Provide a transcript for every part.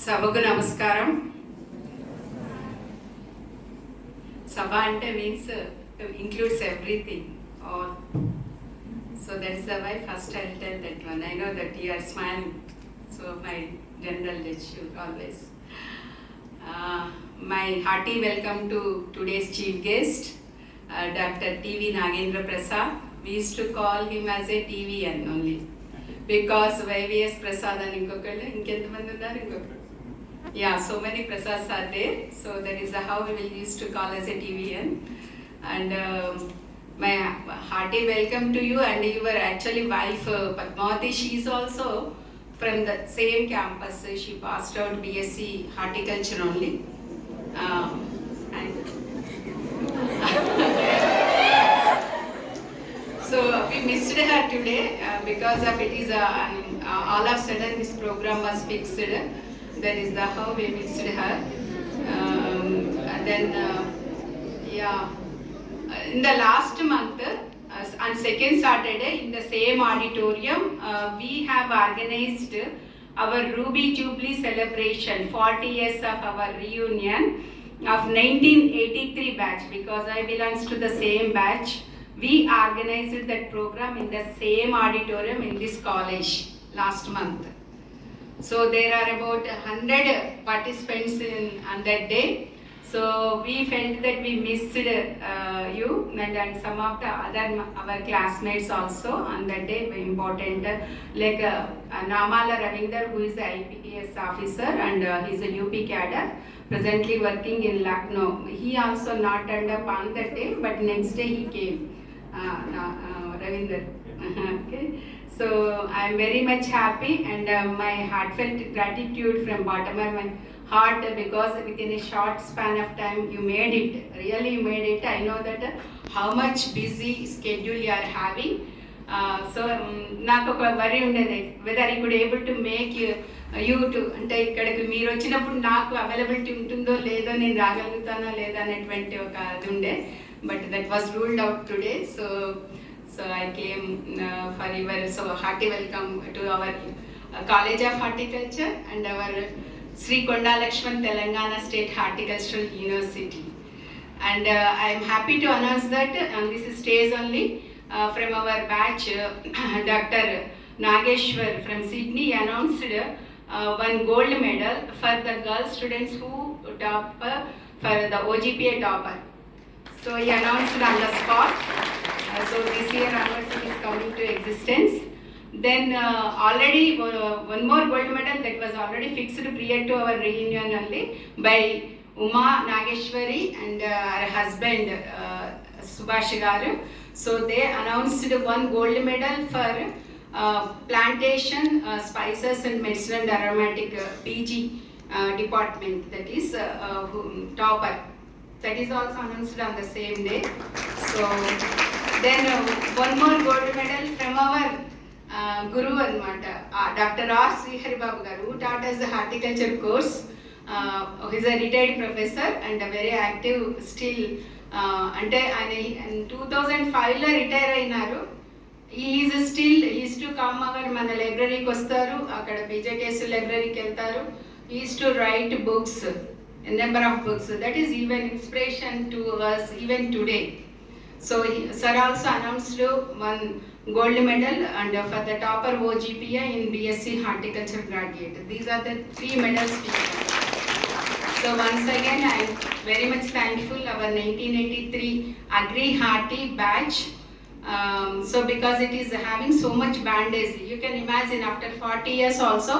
సభకు నమస్కారం. సభ అంటే means includes everything. All. So that is the why first I'll tell that one. I know that you are smiling. So my general lecture always. My hearty welcome to today's chief guest, Dr. TV Nagendra Prasad. We used to call him as a TVN only. Because YVS Prasad and Inkokal, yeah, so many Prasads are there. So that is how we will used to call as a TVN. And my hearty welcome to you. And your actually wife Padmavati, she is also from the same campus. She passed out BSc Horticulture only. And so we missed her today because of it is all of a sudden this program was fixed. That is how we missed her. And then yeah, in the last month on second Saturday in the same auditorium we have organized our Ruby Jubilee celebration, 40 years of our reunion of 1983 batch, because I belongs to the same batch. We organized that program in the same auditorium in this college last month. So there are about 100 participants on that day. So we felt that we missed you and some of the other our classmates also on that day were important. Like Namala Ravindra, who is the IPS officer and he is a UP cadre, presently working in Lucknow. He also not turned up on that day, but next day he came. Ravindra. Okay. So I am very much happy and my heartfelt gratitude from bottom of my heart, because within a short span of time you made it. Really you made it. I know that how much busy schedule you are having. So నాకు ఒక వరి ఉండేది whether I could able to make you to అంటే ఇక్కడికి మీరు వచ్చినప్పుడు నాకు availability ఉంటుందో లేదో నేను రాగలుగుతానో లేదా అనేటువంటి ఒక అది ఉండే. But that was ruled out today. So I came for your hearty welcome to our College of Horticulture and our Sri Konda Lakshman Telangana State Horticultural University. And I am happy to announce that on this stage only from our batch, Dr. Nageshwar from Sydney announced one gold medal for the girl students who top for the OGPA topper. So he announced on the spot. So this year onwards is coming to existence. Then already one more gold medal that was already fixed prior to our reunion only by Uma Nageshwari and her husband Subhash Garu. So they announced one gold medal for plantation, spices and medicinal and aromatic PG department, that is topper. That is also announced on the same day. So then one more gold medal from our Guru Anmata, Dr. Rajsekhar Boga, who taught us the horticulture course. He is a retired professor and a very active still. And in 2005 lo retire ayinaru. He is still, he used to come our mana library ki vastaru, akkada BJTSU library ki veltaru. He used to write books, a number of books. That is even inspiration to us even today. So sir also announced one gold medal and for the topper OGPA in BSc Horticulture graduate. These are the 3 medals. So once again I am very much thankful our 1983 Agri Harty batch. So because it is having so much bandage, you can imagine after 40 years also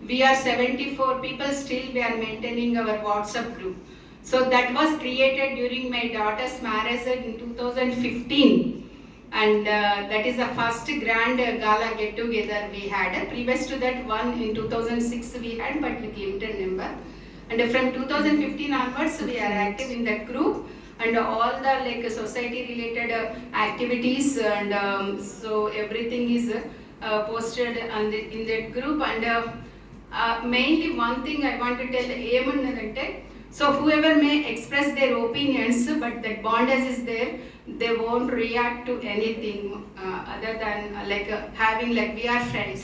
we are 74 people, still we are maintaining our WhatsApp group. So that was created during my daughter's marriage in 2015, and that is the first grand gala get together we had. Previous to that one in 2006 we had, but with limited number. And from 2015 onwards we are active in that group and all the like society related activities and so everything is posted on in that group. And mainly one thing I want to tell ఏమన్నదంటే, so whoever may express their opinions, but that bondage is there, they won't react to anything other than having we are friends,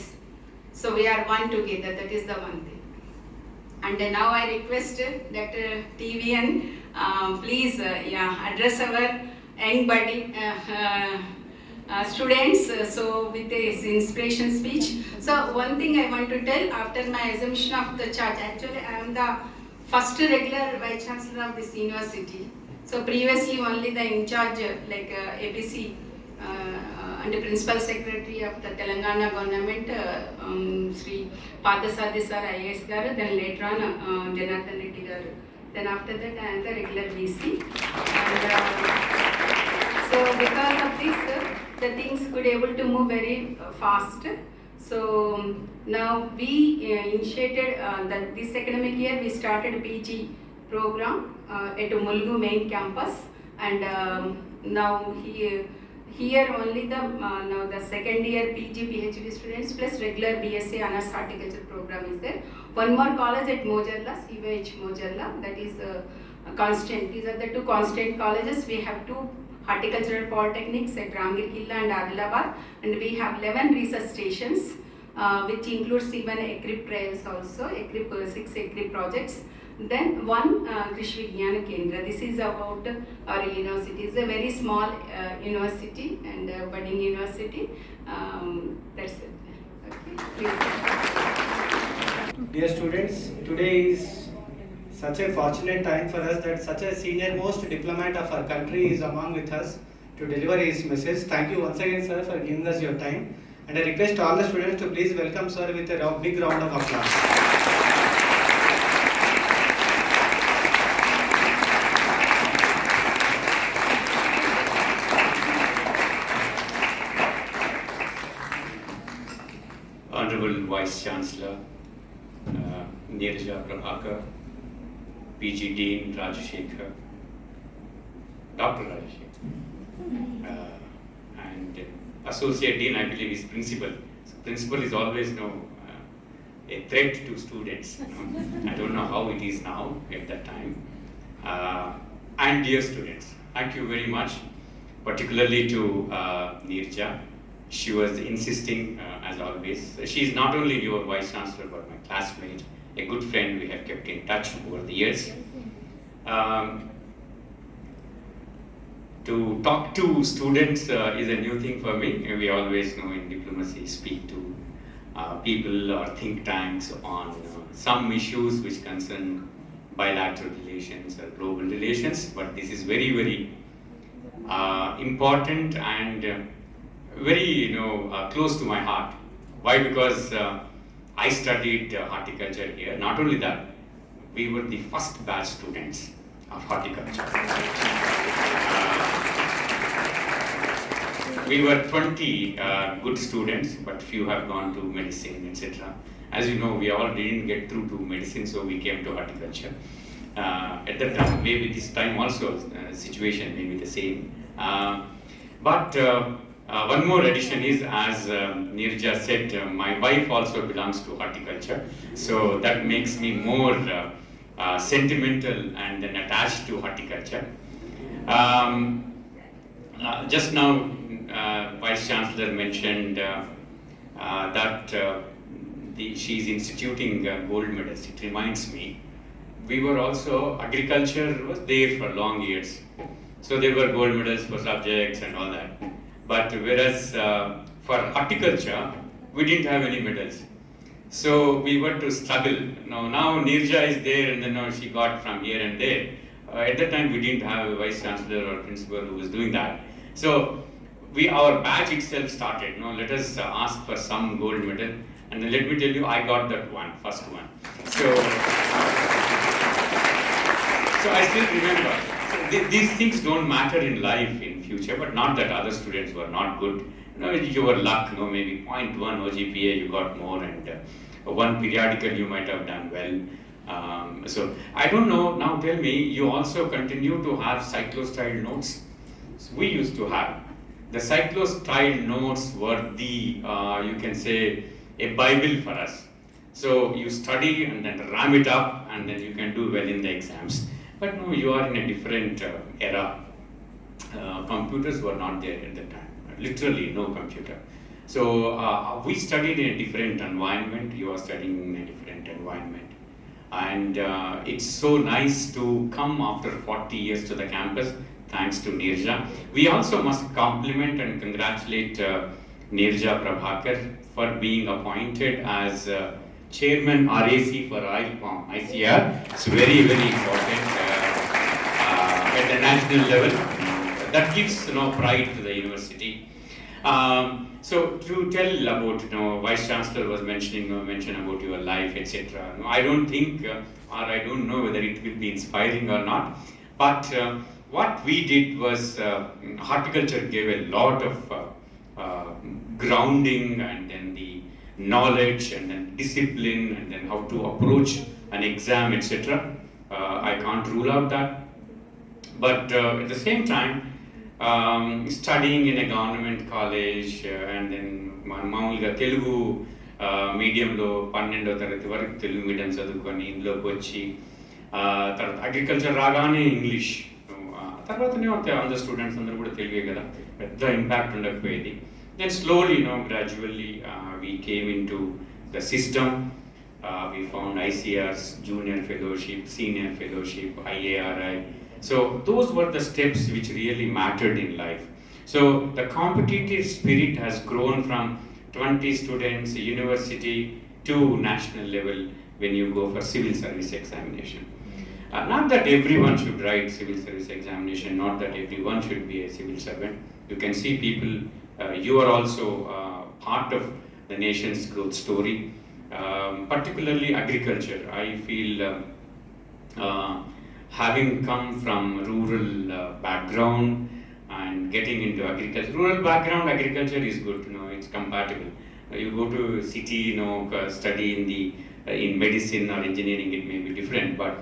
so we are one together. That is the one thing. And now I request Dr. TVN, please address our young budding students so with his inspiration speech. So one thing I want to tell, after my assumption of the charge, actually I am the first regular Vice Chancellor of this university. So previously only the in charge like APC and the Principal Secretary of the Telangana government, Sri Padasadi sir, IAS garu, then later on Janardhan Reddy garu. Then after that I am the regular VC. And so because of this, the things could able to move very fast. So now we initiated this academic year we started PG program at Mulgu main campus, and now here only the now the second year PG PhD students plus regular BSc Honours Horticulture program is there. One more college at Mojarla, CVH Mojarla, that is constant. These are the two constant colleges. We have two horticultural polytechnics at Ramgir Killa and Adilabad, and we have 11 research stations which includes even ECRIP trials also, ECRIP 6 ECRIP projects. Then one Krishi Vigyan Kendra. This is about our university. It's a very small university and budding university. That's it. Okay. Please. Dear students, today is such a fortunate time for us that such a senior most diplomat of our country is among with us to deliver his message. Thank you once again, sir, for giving us your time. And I request all the students to please welcome sir with a big round of applause. Honorable Vice Chancellor, Neeraja Prabhakar, PG Dean Rajsekhar, Dr. Rajsekhar, and Associate Dean, I believe, is Principal. So Principal is always a threat to students. I don't know how it is now at that time. And dear students, thank you very much, particularly to Neeraja. She was insisting, as always. She is not only your Vice Chancellor, but my classmate, a good friend. We have kept in touch over the years. To talk to students is a new thing for me. We always know in diplomacy speak to people or think tanks on some issues which concern bilateral relations or global relations. But this is very, very important and very close to my heart. Why? Because I studied horticulture here. Not only that, we were the first batch students of horticulture. We were 20 good students, but few have gone to medicine, etc. As you know, we all didn't get through to medicine, so we came to horticulture. At that time, maybe this time also, situation may be the same. But one more addition is, as Neeraja said, my wife also belongs to horticulture, so that makes me more sentimental and then attached to horticulture. Just now, Vice Chancellor mentioned that she is instituting gold medals. It reminds me, we were also, agriculture was there for long years, so there were gold medals for subjects and all that. But whereas for horticulture, we didn't have any medals. So we were to struggle. Now Neeraja is there, and then now she got from here and there. At that time, we didn't have a Vice Chancellor or Principal who was doing that. So our batch itself started. Let us ask for some gold medal. And then let me tell you, I got that one, first one. So I still remember. So these things don't matter in life in future, but not that other students were not good. Your luck, maybe 0.1 OGPA you got more, and one periodical you might have done well. So I don't know, now tell me, you also continue to have cyclo-style notes? So we used to have. The cyclo-style notes were the, you can say, a Bible for us. So you study and then ram it up, and then you can do well in the exams. But no, you are in a different era. Computers were not there at the time. Literally no computer. So we studied in a different environment. You are studying in a different environment. And it's so nice to come after 40 years to the campus, thanks to Neeraja. We also must compliment and congratulate Neeraja Prabhakar for being appointed as Chairman RAC for Oil Palm, ICR. It's very, very important at the national level. That gives pride to the university. So to tell about, Vice Chancellor was mentioned about your life, etc. I don't think, or I don't know whether it will be inspiring or not. But what we did was, horticulture gave a lot of grounding, and then the knowledge, and then discipline, and then how to approach an exam, etc. I can't rule out that. But at the same time, studying in a government college, and then మామూలుగా తెలుగు మీడియంలో 12వ తరగతి వరకు Telugu medium చదువుకొని ఇందులోకి వచ్చి తర్వాత agriculture రాగానే English, తర్వాతనే అందరు స్టూడెంట్స్ అందరూ కూడా తెలుగే కదా, పెద్ద impact ఉండకపోయేది. Then slowly, gradually we came into the system. We found ICRs, junior fellowship, senior fellowship, IARI. So those were the steps which really mattered in life. So the competitive spirit has grown from 20 students, university, to national level when you go for civil service examination. Not that everyone should write civil service examination, not that everyone should be a civil servant. You can see people, you are also part of the nation's growth story, particularly agriculture. I feel having come from rural background and getting into agriculture. Rural background, agriculture is good, it's compatible. You go to city, study in medicine or engineering, it may be different, but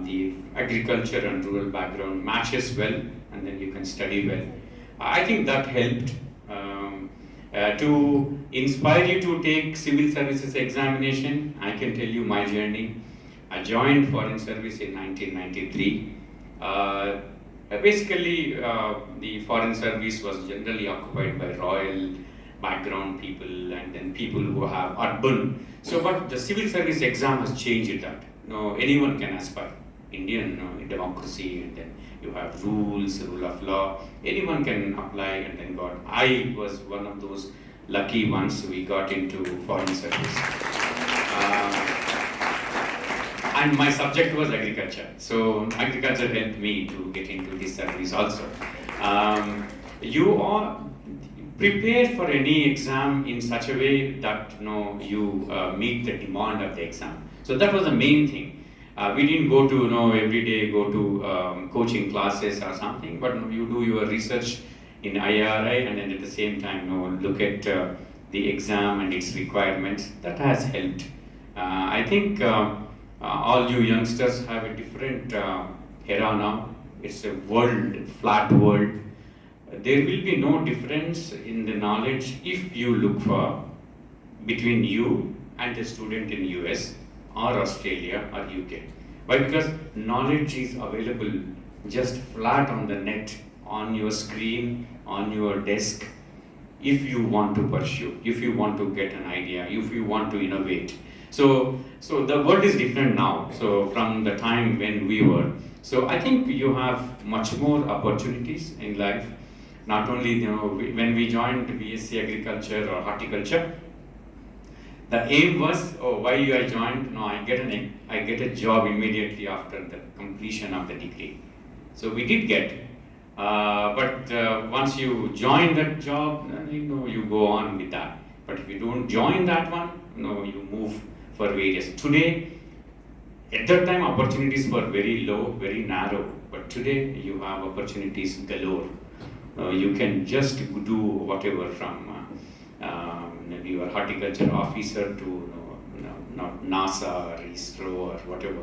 the agriculture and rural background matches well, and then you can study well. I think that helped to inspire you to take civil services examination. I can tell you my journey. I joined foreign service in 1993. Basically, the foreign service was generally occupied by royal background people, and then people who have urban. So, but the civil service exam has changed that. Anyone can aspire. Indian democracy, and then you have rules, rule of law. Anyone can apply, and then got. I was one of those lucky ones. We got into foreign service. And my subject was agriculture. So agriculture helped me to get into this service also. You are prepared for any exam in such a way that you meet the demand of the exam. So that was the main thing. We didn't go to every day go to coaching classes or something, but you do your research in IRI, and then at the same time look at the exam and its requirements. That has helped. I think all you youngsters have a different era now. It's a world, flat world. There will be no difference in the knowledge if you look for between you and the student in US or Australia or UK. Why? Because knowledge is available just flat on the net, on your screen, on your desk. If you want to pursue, if you want to get an idea, if you want to innovate. So the world is different now. So from the time when we were. So I think you have much more opportunities in life. Not only when we joined BSc Agriculture or Horticulture, the aim was, why I joined? No, I get a job immediately after the completion of the degree. So we did get, but once you join that job, you go on with that. But if you don't join that one, you move for various. Today, at that time, opportunities were very low, very narrow. But today, you have opportunities galore. You can just do whatever from maybe your horticulture officer to NASA or ISRO or whatever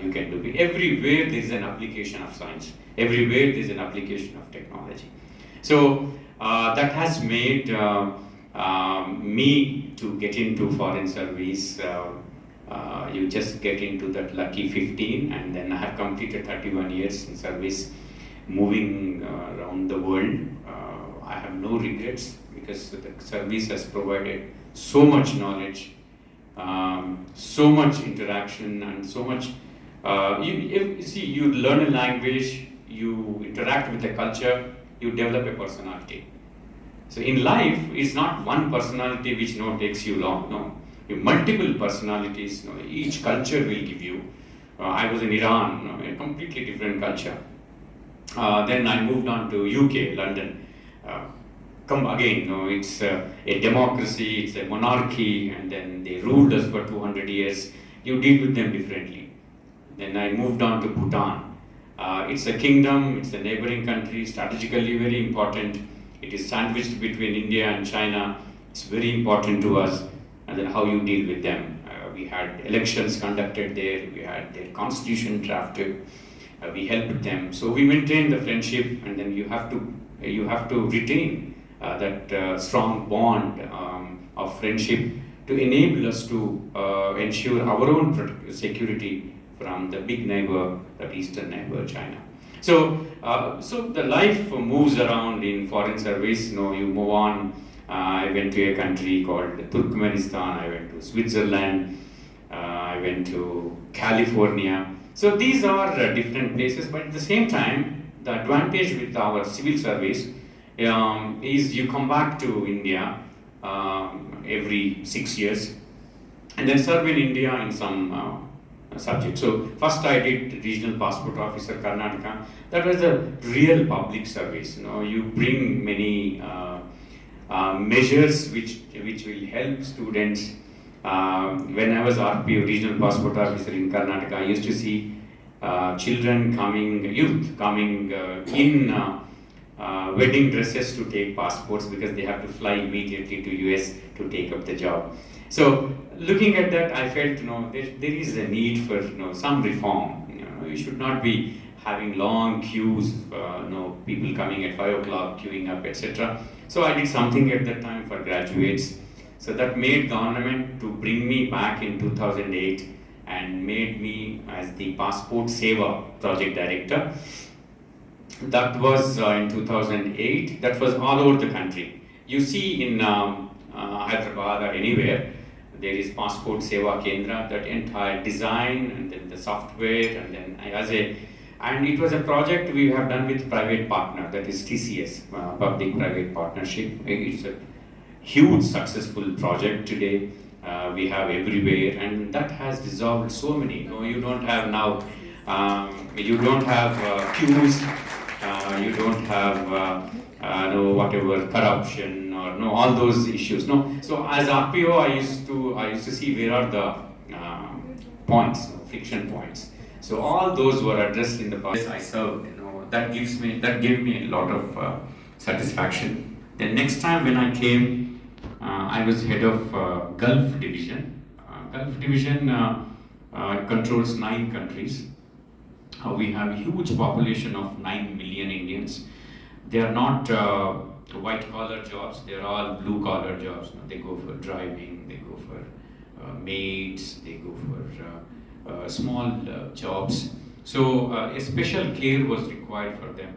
you can do. Everywhere there is an application of science. Everywhere there is an application of technology. So that has made me to get into foreign service. You just get into that lucky 15, and then I have completed 31 years in service, moving around the world. I have no regrets because the service has provided so much knowledge. so much interaction and so much. You learn a language, you interact with the culture, you develop a personality. So in life, it's not one personality which takes you long. No, you multiple personalities. Each culture will give you. I was in Iran, a completely different culture. Then I moved on to UK, London. Come again, it's a democracy, it's a monarchy, and then they ruled us for 200 years. You deal with them differently. Then I moved on to Bhutan. It's a kingdom, it's a neighboring country, strategically very important. It is sandwiched between India and China. It's very important to us, and then how you deal with them. We had elections conducted there, we had their constitution drafted, we helped them. So we maintained the friendship, and then you have to retain that strong bond of friendship to enable us to ensure our own security from the big neighbor, the eastern neighbor, China. So the life moves around in foreign service. You move on. I went to a country called Turkmenistan. I went to Switzerland. I went to California. So these are different places, but at the same time, the advantage with our civil service is you come back to India every 6 years and then serve in India in some subject. So first I did regional passport officer Karnataka. That was a real public service. You bring many measures which will help students. When I was RPO, regional passport officer in Karnataka, I used to see youth coming in wedding dresses to take passports because they have to fly immediately to US to take up the job. So looking at that, I felt there is a need for some reform. You should not be having long queues, people coming at 5 o'clock queuing up, etc. So I did something at that time for graduates. So that made government to bring me back in 2008 and made me as the Passport Seva project director. That was in 2008. That was all over the country. You see in Hyderabad or anywhere, there is Passport Seva Kendra, that entire design and then the software and then and it was a project we have done with private partner, that is TCS, public-private partnership. It's a huge successful project today. We have everywhere, and that has dissolved so many. You don't have now, you don't have queues, you don't have whatever corruption or all those issues. So as RPO, I used to see where are the points, friction points. So all those were addressed in the past I served. That gave me a lot of satisfaction. The next time when I came, I was head of Gulf Division. Gulf Division controls 9 countries. We have a huge population of 9 million Indians. They are not white collar jobs, they are all blue collar jobs. They go for driving, they go for maids, they go for small jobs. So a special care was required for them.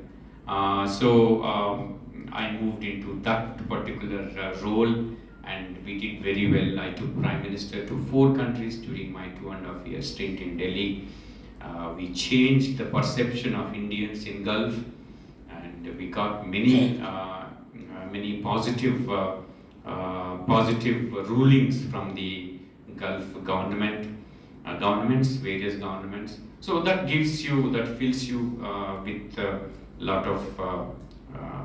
I moved into that particular role, and we did very well. I took Prime Minister to 4 countries during my 2.5 year stint in Delhi. We changed the perception of Indians in Gulf, and we got many positive rulings from the Gulf governments, various governments. So that fills you with a lot of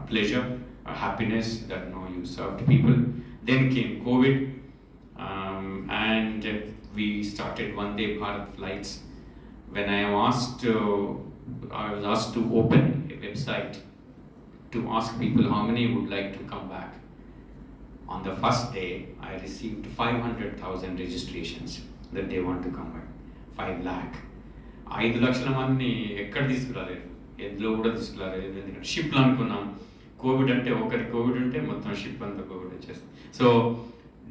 pleasure, happiness that you served people. Then came COVID, and we started Vande Bharat flights. When I was asked to open a website to ask people how many would like to come back. On the first day, I received 500,000 registrations that they want to come back. 5 lakh. 5 లక్షల మందిని ఎక్కడ తీసుకురాలేదు, ఎందులో కూడా తీసుకురాలేదు. ఎందుకంటే షిప్లో అనుకున్నాం, కోవిడ్ అంటే కోవిడ్ ఉంటే మొత్తం షిప్ అంతా కోవిడ్ వచ్చేస్తుంది. So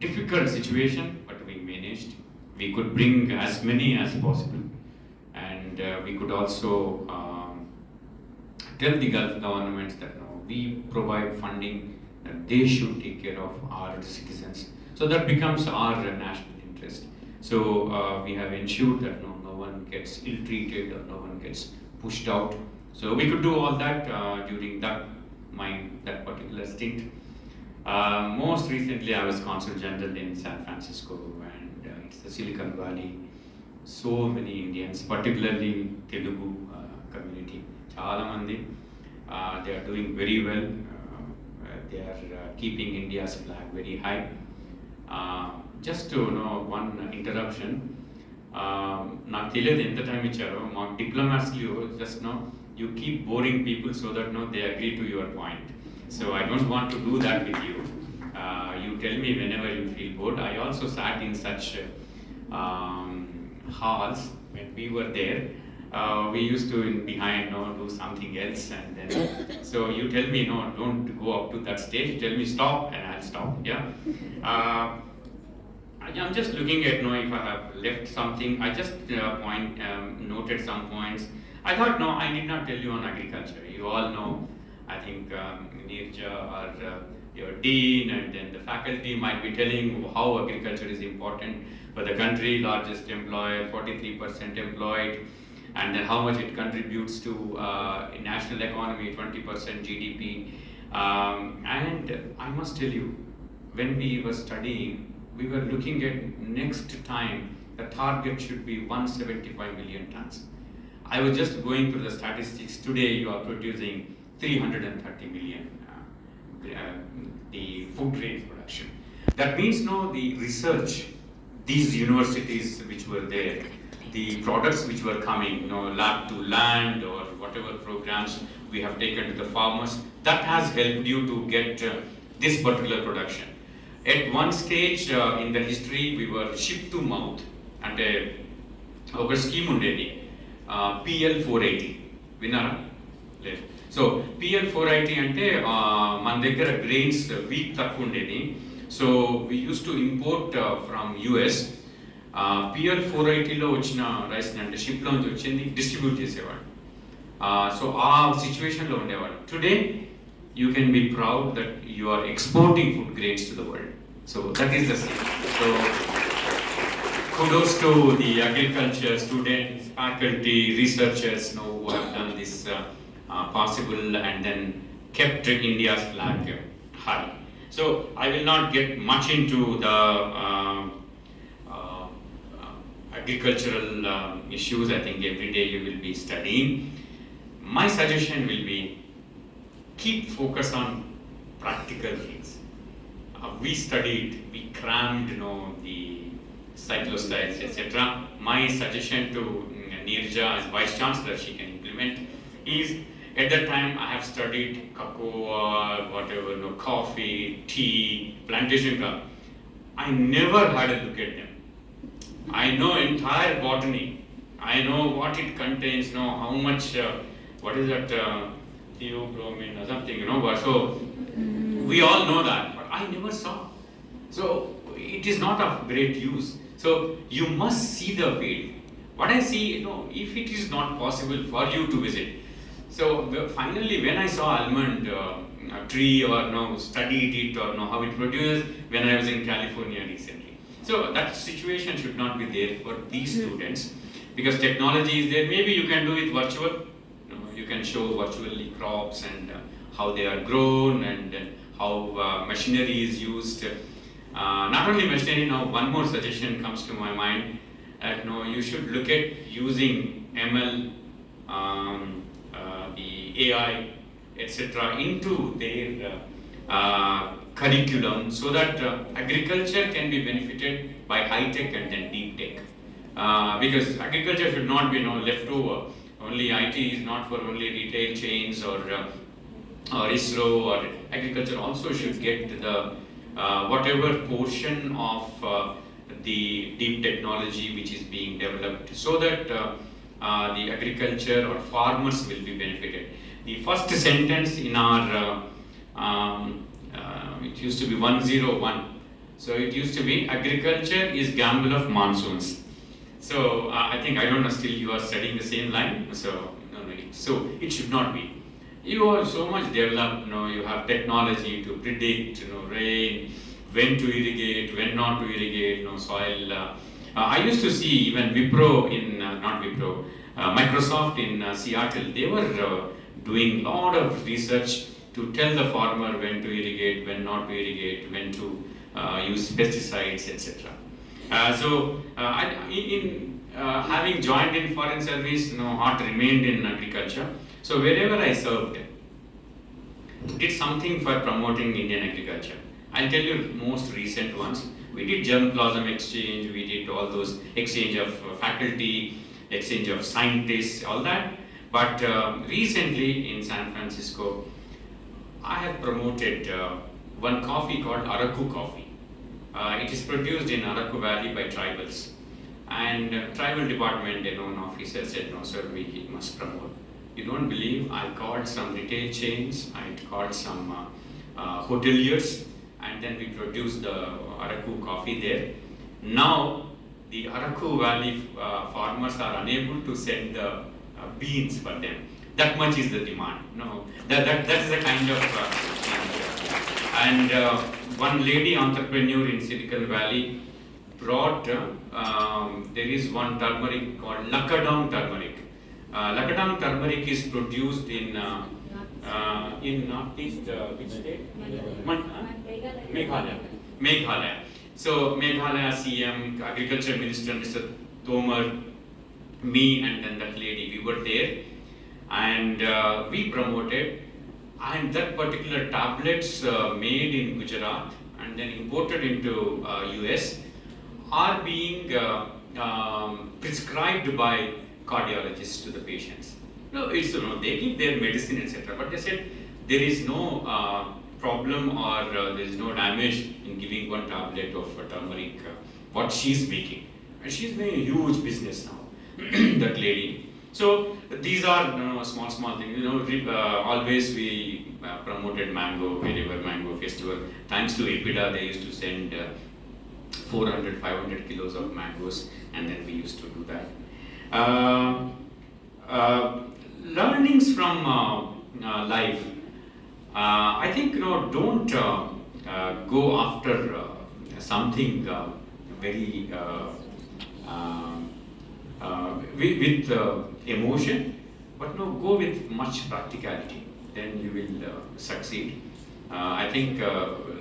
difficult situation, but we managed. We could bring as many as possible, and we could also tell the Gulf governments that we provide funding, that they should take care of our citizens. So that becomes our national interest. So we have ensured that no one gets ill-treated or no one gets pushed out. So we could do all that during that particular stint. Most recently, I was Consul General in San Francisco, and it's the Silicon Valley. So many Indians, particularly Telugu community, Chala Mandi, they are doing very well. They are keeping India's flag very high. Just to know one interruption, నాకు తెలియదు ఎంత time ఇచ్చారో మాకు డిప్లొమాట్స్లో just know you keep boring people so that no they agree to your point. So I don't want to do that with you. You tell me whenever you feel bored. I also sat in such halls when we were there. We used to behind do something else, and then so you tell me no, don't go up to that stage. You tell me stop, and I'll stop. Yeah. I'm just looking at if I have left something. I just noted some points. I thought no, I did not tell you on agriculture. You all know. I think Neeraja or your dean and then the faculty might be telling how agriculture is important for the country, largest employer, 43% employed, and then how much it contributes to national economy, 20% GDP. And I must tell you, when we were studying, we were looking at next time the target should be 175 million tons. I was just going through the statistics. Today you are producing 330 million the food grain production. That means the research, these universities which were there, the products which were coming, lab to land or whatever programs we have taken to the farmers, that has helped you to get this particular production. At one stage in the history, we were ship to mouth, and a scheme undedi, PL 480. Vinnara? So PL 480 ante మన దగ్గర grains wheat తక్కువ ఉండేది. So we used to import from US. PL 480లో వచ్చిన rice అంటే ship లో నుంచి వచ్చింది distribute చేసేవాడు. సో ఆ సిచ్యువేషన్లో ఉండేవాడు. Today you can be proud that you are exporting food grains to the world. So that is the same. So kudos to the agriculture students, faculty, researchers who have done this possible and then kept India's flag high. So I will not get much into the agricultural issues. I think every day you will be studying. My suggestion will be keep focus on practical things. We studied, we crammed, the cyclostyles, etc. My suggestion to Neeraja as Vice Chancellor, she can implement, is at that time I have studied cocoa, whatever, coffee, tea, plantation crop. I never had a look at them. I know entire botany. I know what it contains, how much, what is that, theobromine or something, so we all know that, but I never saw. So it is not of great use. So you must see the field. What I see, if it is not possible for you to visit. So finally, when I saw almond tree or studied it or how it produces, when I was in California recently. So that situation should not be there for these students, because technology is there. Maybe you can do it virtual. You can show virtually crops and how they are grown and how machinery is used. Not only machinery, one more suggestion comes to my mind. You should look at using ML, the AI, etc. into their curriculum, so that agriculture can be benefited by high tech and then deep tech. Because agriculture should not be left over. Only IT is not for only retail chains or ISRO, or agriculture also should get the whatever portion of the deep technology which is being developed, so that the agriculture or farmers will be benefited. The first sentence in our it used to be 101. So it used to be agriculture is gamble of monsoons. So I think, I don't know, still you are studying the same line. So it should not be. You are so much developed, you have technology to predict, rain, when to irrigate, when not to irrigate, soil I used to see even Wipro in, not Wipro, Microsoft in Seattle, they were doing a lot of research to tell the farmer when to irrigate, when not to irrigate, when to use pesticides, etc. Having joined in foreign service, heart remained in agriculture. So wherever I served, did something for promoting Indian agriculture. I'll tell you most recent ones. We did germplasm exchange, we did all those exchange of faculty, exchange of scientists, all that. But recently in San Francisco, I have promoted one coffee called Araku coffee. It is produced in Araku Valley by tribals. And tribal department, a known officer said, no sir, we must promote. You don't believe, I called some retail chains, I called some hoteliers, and then we produced the Araku coffee there. Now, the Araku Valley farmers are unable to send the beans for them. That much is the demand. No, that is the kind of and one lady entrepreneur in Silicon Valley brought, there is one turmeric called Lakadong turmeric. Lakadong turmeric is produced in northeast, which state? Meghalaya. So Meghalaya CM, Agriculture Minister Mr. Tomar, me and then that lady, we were there, and we promoted, and that particular tablets made in Gujarat and then imported into US are being prescribed by cardiologists to the patients. No, it's they give their medicine, etc. But they said there is no problem or there is no damage in giving one tablet of turmeric. What she's making, and she's making a huge business now. That lady. So these are small things. Always we promoted mango wherever mango festival. Thanks to EPIDA, they used to send 400, 500 kilos of mangoes, and then we used to do that. Learnings from life. I think don't go after something very with emotion, but go with much practicality. Then you will succeed. I think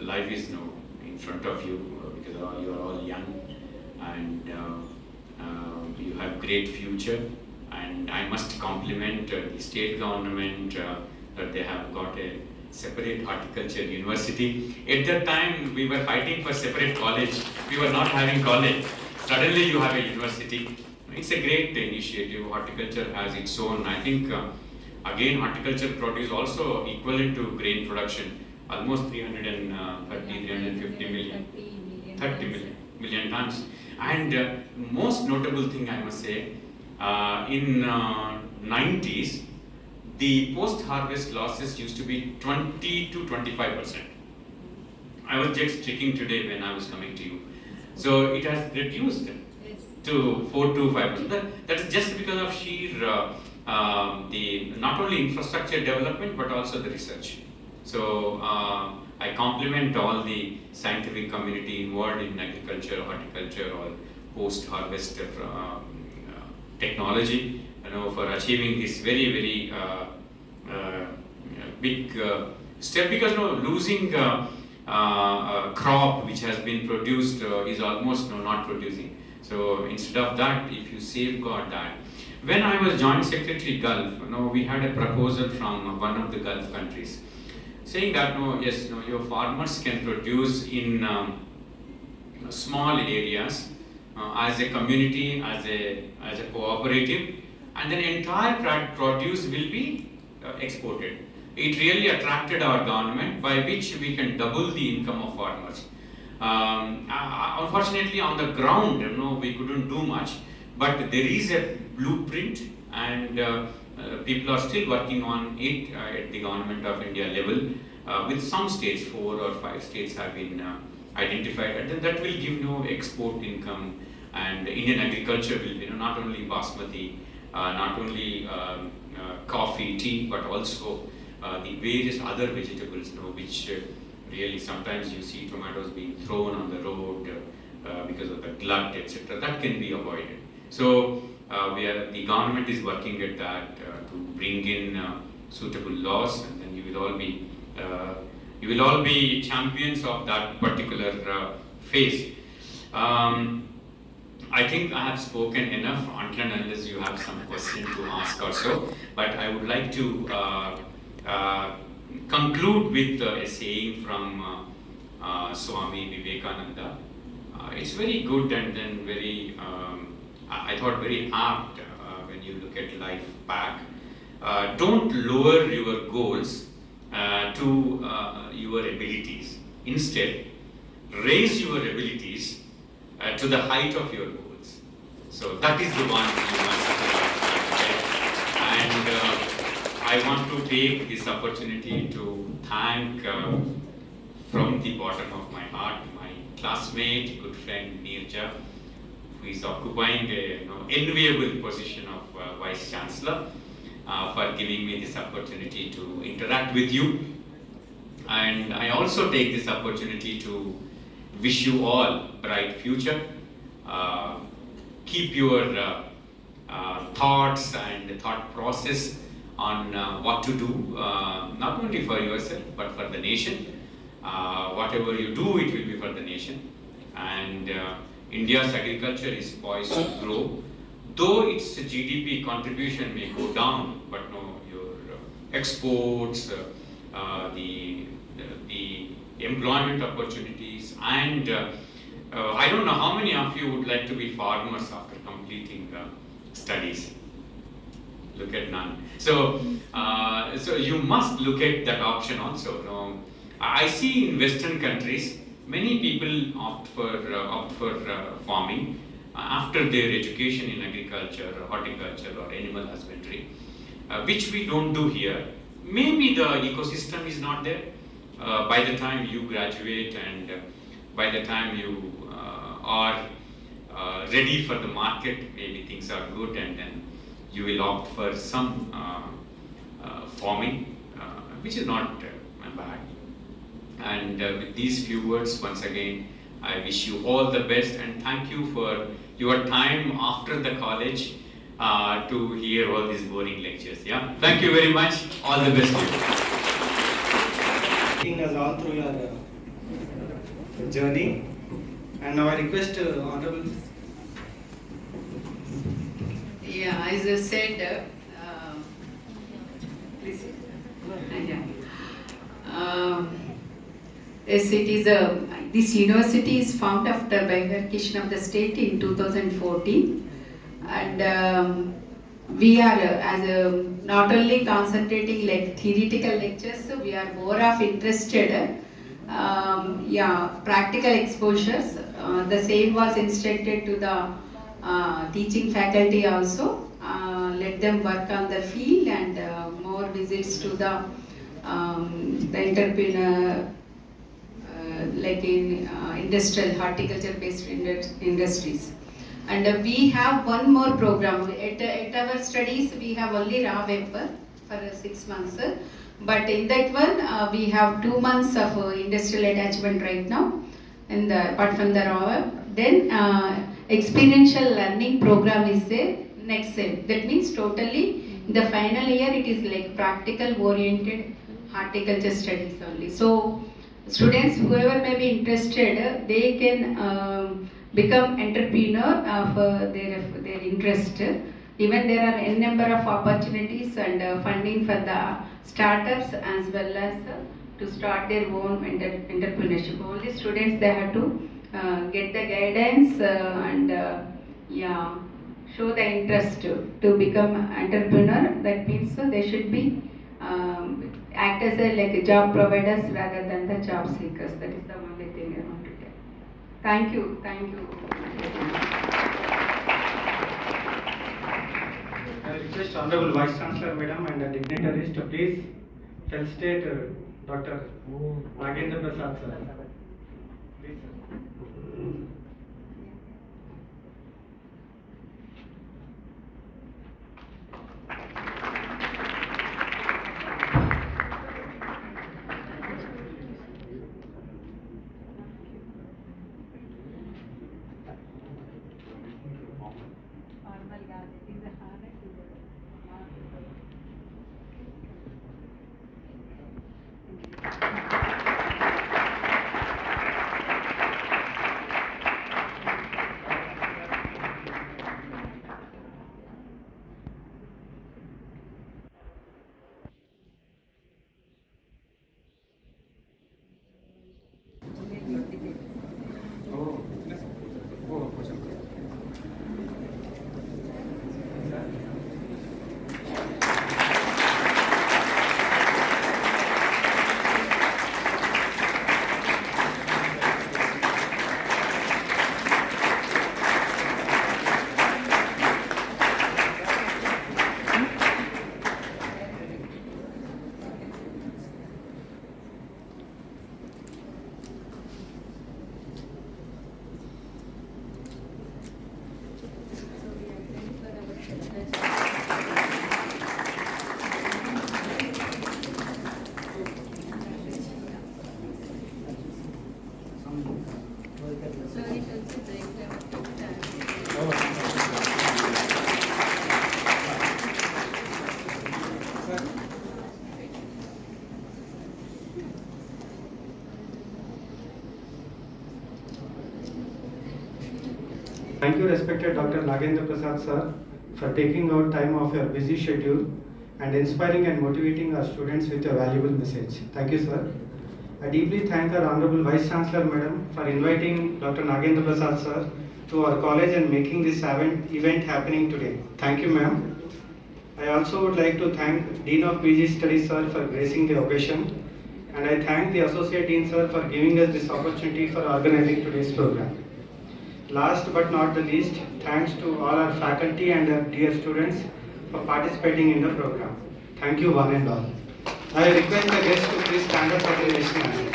life is in front of you because you are all young and you have great future. And I must compliment the state government that they have got a separate horticulture university. At that time, we were fighting for separate college. We were not having college. Suddenly, you have a university. It's a great initiative. Horticulture has its own. I think again, horticulture produce also equivalent to grain production, almost 350 million tons. And most notable thing I must say. In 90s, the post-harvest losses used to be 20 to 25%. I was just checking today when I was coming to you. So it has reduced to 4 to 5%. That is just because of sheer the not only infrastructure development but also the research. So I compliment all the scientific community involved in agriculture, horticulture, or post-harvest technology, for achieving this very, very big step, because losing a crop which has been produced is almost not producing. So instead of that, if you safeguard that. When I was Joint Secretary Gulf, we had a proposal from one of the Gulf countries saying that your farmers can produce in small areas as a community, as a cooperative, and then entire produce will be exported. It really attracted our government, by which we can double the income of farmers. Unfortunately, on the ground, we couldn't do much, but there is a blueprint, and people are still working on it at the Government of India level. With some states, 4 or 5 states have been identified, and then that will give export income. And Indian agriculture will be not only basmati, not only coffee, tea, but also the various other vegetables, which really sometimes you see tomatoes being thrown on the road, because of the glut, etc. That can be avoided. So the government is working at that to bring in suitable laws, and then you will all be champions of that particular phase. I think I have spoken enough until and unless you have some question to ask or so. But I would like to conclude with a saying from Swami Vivekananda. It's very good and then very, I thought very apt when you look at life back. Don't lower your goals to your abilities. Instead, raise your abilities to the height of your goals. So that is the one you must and I want to take this opportunity to thank from the bottom of my heart my classmate, good friend Neeraja, who is occupying an enviable position of Vice Chancellor, for giving me this opportunity to interact with you. And I also take this opportunity to wish you all bright future. Keep your thoughts and thought process on what to do, not only for yourself but for the nation. Whatever you do, it will be for the nation. And India's agriculture is poised to grow. Though its GDP contribution may go down, but no, your exports, the employment opportunities, and I don't know how many of you would like to be farmers after completing studies. Look at none. So, so you must look at that option also. I see in Western countries, many people opt for farming after their education in agriculture, or horticulture, or animal husbandry, which we don't do here. Maybe the ecosystem is not there. By the time you graduate and by the time you are ready for the market, maybe things are good, and then you will opt for some farming, which is not bad. And with these few words, once again, I wish you all the best and thank you for your time after the college to hear all these boring lectures. Yeah, thank you very much. All the best to you. Taking us all through your journey, and now I request Honorable. Yeah, as I said, please. Yes, it is this university is formed after bifurcation of the state in 2014, and we are not only concentrating like theoretical lectures, so we are more of interested, practical exposures. The same was instructed to the teaching faculty also. Let them work on the field and more visits to the entrepreneur. Like in industrial horticulture based industries, and we have one more program at our studies. We have only raw paper for 6 months, but in that one we have 2 months of industrial attachment right now, and apart from the raw, then experiential learning program is there next sem. That means totally in the final year it is like practical oriented horticulture studies only. So students, whoever may be interested, they can become entrepreneur of their interest. Even there are n number of opportunities and funding for the startups as well as to start their own entrepreneurship. Only students, they have to get the guidance and show the interest to become entrepreneur. That means they should be act as like job providers rather than the job seekers. That is the only thing I want to tell. Thank you. I request Honorable Vice Chancellor Madam and the dignitaries to please felicitate Dr. Nagendra Prasad sir. Please, sir. respected Dr. Nagendra Prasad sir for taking out time of your busy schedule and inspiring and motivating our students with your valuable message. Thank you, sir. I deeply thank our Honorable Vice Chancellor Madam for inviting Dr. Nagendra Prasad sir to our college and making this event happening today. Thank you, ma'am. I also would like to thank Dean of PG Studies sir for gracing the occasion, and I thank the Associate Dean sir for giving us this opportunity for organizing today's program. Last but not the least, thanks to all our faculty and our dear students for participating in the program. Thank you one and all. I request the guests to please stand up for the raising hand.